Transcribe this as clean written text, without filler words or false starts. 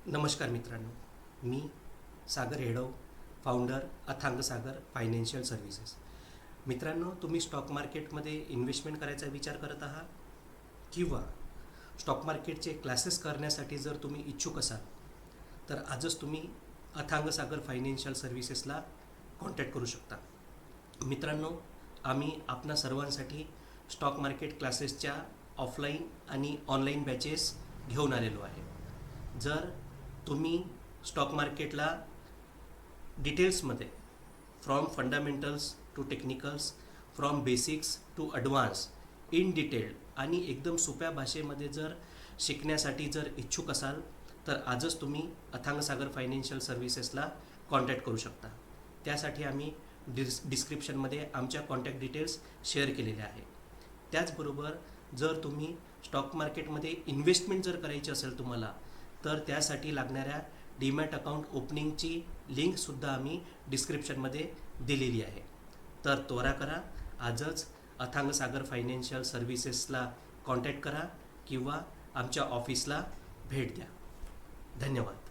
नमस्कार मित्रांनो, मी सागर हेडव, फाउंडर अथांग सागर फायनान्शियल सर्व्हिसेस. मित्रांनो, तुम्ही स्टॉक मार्केटमध्ये इन्व्हेस्टमेंट करायचा विचार करत आहात किंवा स्टॉक मार्केटचे क्लासेस करण्यासाठी जर तुम्ही इच्छुक असाल तर आजच तुम्ही अथांग सागर फायनान्शियल सर्व्हिसेसला कॉन्टॅक्ट करू शकता. मित्रांनो, आम्ही आपणा सर्वांसाठी स्टॉक मार्केट क्लासेसच्या ऑफलाईन आणि ऑनलाईन बॅचेस घेऊन आलेलो आहे. जर तुम्ही स्टॉक मार्केटला डिटेल्समध्ये from fundamentals to technicals, from basics to advance, in detail आणि एकदम सोप्या भाषेमध्ये जर शिकण्यासाठी जर इच्छुक असाल तर आजच तुम्ही अथांग सागर फायनान्शियल सर्व्हिसेसला कॉन्टॅक्ट करू शकता. त्यासाठी आम्ही डिस्क्रिप्शनमध्ये आमच्या कॉन्टॅक्ट डिटेल्स शेअर केलेल्या आहे. त्याचबरोबर जर तुम्ही स्टॉक मार्केटमध्ये इन्व्हेस्टमेंट जर करायची असेल तुम्हाला, तर त्यासाठी लागणाऱ्या डीमॅट अकाउंट ओपनिंगची लिंकसुद्धा आम्ही डिस्क्रिप्शनमध्ये दिलेली आहे. तर त्वरा करा, आजच अथांग सागर फायनान्शियल सर्व्हिसेसला कॉन्टॅक्ट करा किंवा आमच्या ऑफिसला भेट द्या. धन्यवाद.